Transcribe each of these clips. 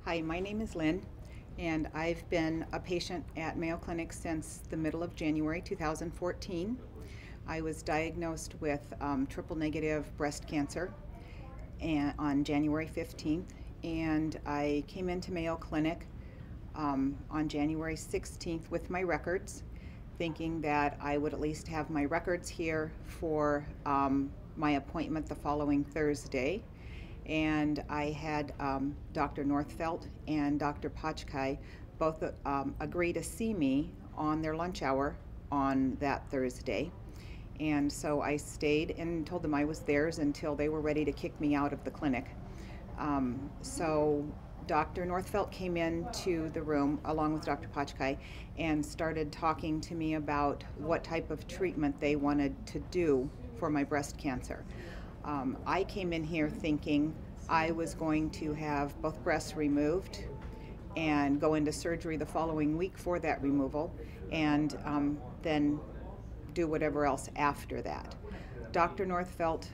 Hi, my name is Lynn, and I've been a patient at Mayo Clinic since the middle of January 2014. I was diagnosed with triple negative breast cancer on January 15th, and I came into Mayo Clinic on January 16th with my records, thinking that I would at least have my records here for my appointment the following Thursday. And I had Dr. Northfelt and Dr. Pachkai both agree to see me on their lunch hour on that Thursday. And so I stayed and told them I was theirs until they were ready to kick me out of the clinic. So Dr. Northfelt came into the room along with Dr. Pachkai and started talking to me about what type of treatment they wanted to do for my breast cancer. I came in here thinking I was going to have both breasts removed and go into surgery the following week for that removal, and then do whatever else after that. Dr. Northfelt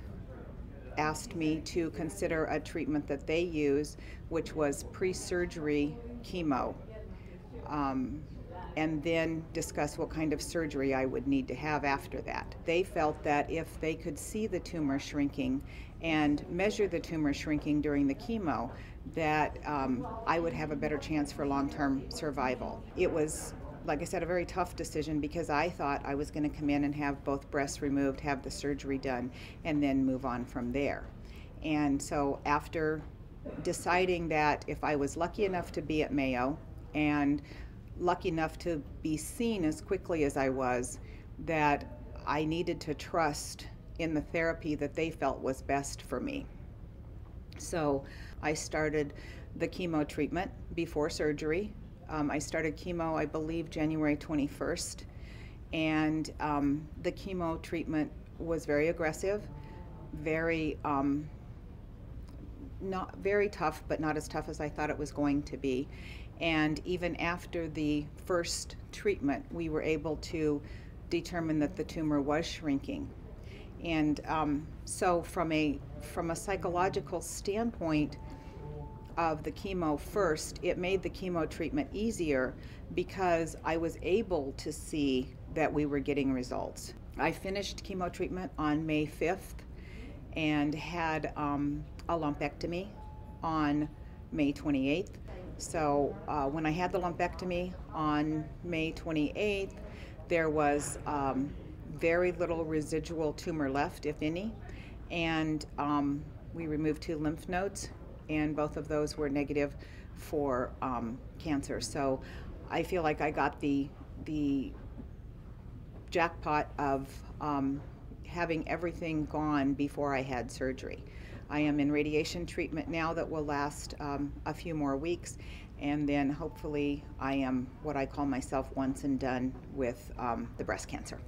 asked me to consider a treatment that they use, which was pre-surgery chemo, and then discuss what kind of surgery I would need to have after that. They felt that if they could see the tumor shrinking and measure the tumor shrinking during the chemo, that I would have a better chance for long-term survival. It was, like I said, a very tough decision because I thought I was going to come in and have both breasts removed, have the surgery done, and then move on from there. And so after deciding that if I was lucky enough to be at Mayo and lucky enough to be seen as quickly as I was, that I needed to trust in the therapy that they felt was best for me. So I started the chemo treatment before surgery. I started chemo, I believe, January 21st, and the chemo treatment was very aggressive, very not very tough, but not as tough as I thought it was going to be. And even after the first treatment, we were able to determine that the tumor was shrinking. And so from a psychological standpoint of the chemo first, it made the chemo treatment easier because I was able to see that we were getting results. I finished chemo treatment on May 5th and had a lumpectomy on May 28th. So when I had the lumpectomy on May 28th, there was very little residual tumor left, if any, and we removed 2 lymph nodes, and both of those were negative for cancer. So I feel like I got the jackpot of having everything gone before I had surgery. I am in radiation treatment now that will last a few more weeks, and then hopefully I am what I call myself once and done with the breast cancer.